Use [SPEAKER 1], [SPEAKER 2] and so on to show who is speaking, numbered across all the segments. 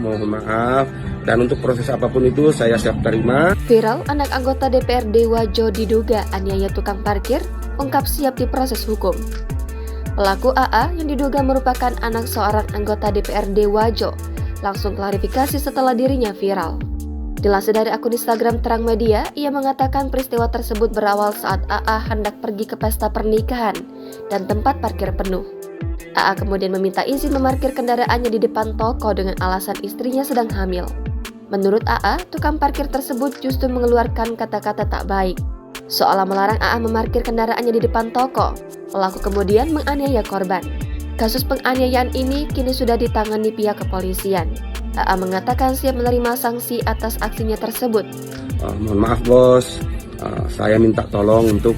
[SPEAKER 1] mohon maaf. Dan untuk proses apapun itu saya siap terima.
[SPEAKER 2] Viral, anak anggota DPRD Wajo diduga aniaya tukang parkir, ungkap siap diproses hukum. Pelaku AA yang diduga merupakan anak seorang anggota DPRD Wajo langsung klarifikasi setelah dirinya viral. Dilansir dari akun Instagram Terang Media, ia mengatakan peristiwa tersebut berawal saat AA hendak pergi ke pesta pernikahan dan tempat parkir penuh. AA kemudian meminta izin memarkir kendaraannya di depan toko dengan alasan istrinya sedang hamil. Menurut AA, tukang parkir tersebut justru mengeluarkan kata-kata tak baik, seolah melarang AA memarkir kendaraannya di depan toko. Pelaku kemudian menganiaya korban. Kasus penganiayaan ini kini sudah ditangani pihak kepolisian. AA mengatakan siap menerima sanksi atas aksinya tersebut.
[SPEAKER 1] Mohon maaf bos, saya minta tolong untuk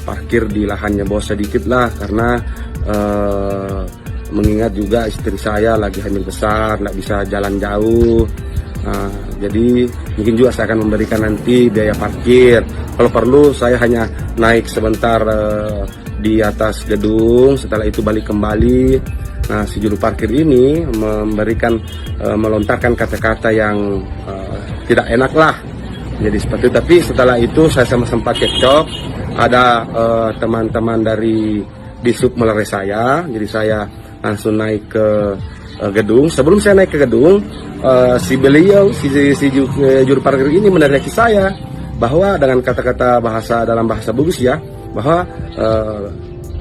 [SPEAKER 1] parkir di lahannya bos sedikit lah, karena mengingat juga istri saya lagi hamil besar, nggak bisa jalan jauh. Jadi mungkin juga saya akan memberikan nanti biaya parkir. Kalau perlu saya hanya naik sebentar di atas gedung, setelah itu balik kembali. Nah, si juru parkir ini melontarkan kata-kata yang tidak enak lah. Jadi seperti itu. Tapi setelah itu saya sama sempat cekcok. Ada teman-teman dari Disub melerai saya. Jadi saya langsung naik ke gedung. Sebelum saya naik ke gedung, si juru parkir ini meneriaki saya bahwa dengan kata-kata dalam bahasa Bugis ya, bahwa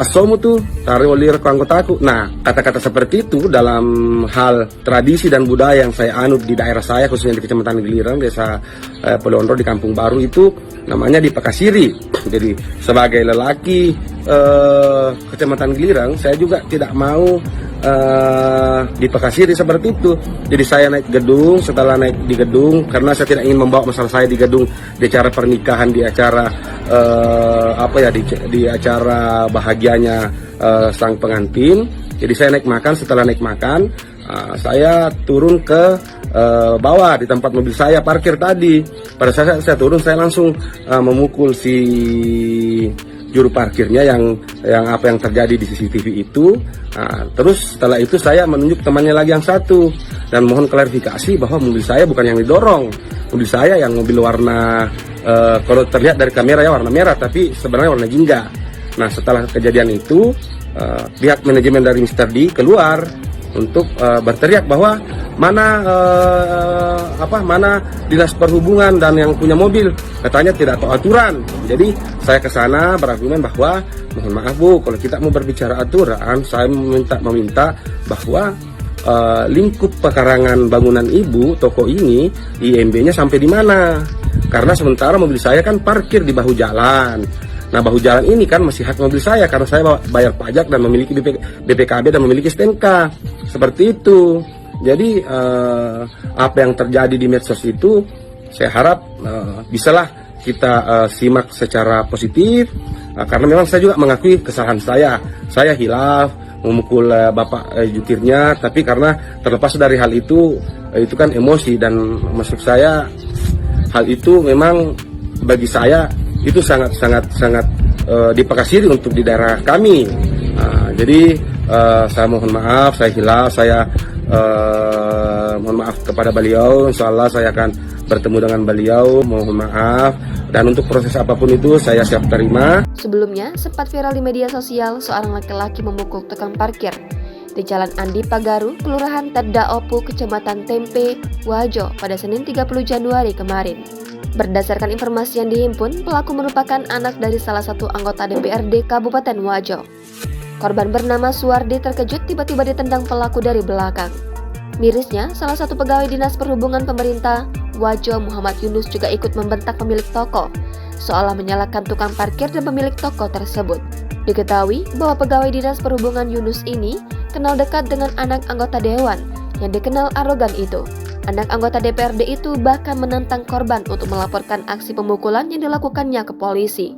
[SPEAKER 1] asomu tuh taruh lir ke anggotaku. Nah, kata-kata seperti itu dalam hal tradisi dan budaya yang saya anut di daerah saya, khususnya di Kecamatan Giliran, Desa Pelondro di Kampung Baru, itu namanya dipakasiri. Jadi sebagai lelaki Kecamatan Giliran, saya juga tidak mau dipakasiri seperti itu. Jadi saya naik gedung. Setelah naik di gedung, karena saya tidak ingin membawa masalah saya di gedung, di acara pernikahan, di acara di acara bahagianya sang pengantin. Jadi saya naik makan. Setelah naik makan, saya turun ke bawah di tempat mobil saya parkir tadi. Pada saat saya turun, saya langsung memukul si juru parkirnya yang apa yang terjadi di CCTV itu. Terus setelah itu saya menunjuk temannya lagi yang satu dan mohon klarifikasi bahwa mobil saya bukan yang didorong. Mobil saya yang mobil warna kalau terlihat dari kamera ya warna merah, tapi sebenarnya warna jingga. Nah, setelah kejadian itu pihak manajemen dari Mr. D keluar untuk berteriak bahwa mana dinas perhubungan dan yang punya mobil, katanya tidak tahu aturan. Jadi saya ke sana berargumen bahwa mohon maaf Bu, kalau kita mau berbicara aturan, saya meminta bahwa lingkup pekarangan bangunan ibu toko ini IMB-nya sampai di mana, karena sementara mobil saya kan parkir di bahu jalan. Nah, bahu jalan ini kan masih hak mobil saya karena saya bayar pajak dan memiliki BPKB dan memiliki STNK. Seperti itu. Jadi apa yang terjadi di medsos itu saya harap bisalah kita simak secara positif, karena memang saya juga mengakui kesalahan saya. Saya hilaf memukul bapak jutirnya, tapi karena terlepas dari hal itu kan emosi, dan maksud saya hal itu memang bagi saya itu sangat dipakasiri untuk di daerah kami. Jadi saya mohon maaf, saya hilaf, saya mohon maaf kepada beliau. Insyaallah saya akan bertemu dengan beliau, mohon maaf. Dan untuk proses apapun itu saya siap terima.
[SPEAKER 2] Sebelumnya sempat viral di media sosial seorang laki-laki memukul tukang parkir di Jalan Andi Pagaru, Kelurahan Terdaopu, Kecamatan Tempe, Wajo pada Senin 30 Januari kemarin. Berdasarkan informasi yang dihimpun, pelaku merupakan anak dari salah satu anggota DPRD Kabupaten Wajo. Korban bernama Suwardi terkejut tiba-tiba ditendang pelaku dari belakang. Mirisnya, salah satu pegawai Dinas Perhubungan Pemerintah Wajo, Muhammad Yunus, juga ikut membentak pemilik toko, seolah menyalahkan tukang parkir dan pemilik toko tersebut. Diketahui bahwa pegawai Dinas Perhubungan Yunus ini kenal dekat dengan anak anggota dewan yang dikenal arogan itu. Anak anggota DPRD itu bahkan menantang korban untuk melaporkan aksi pemukulan yang dilakukannya ke polisi.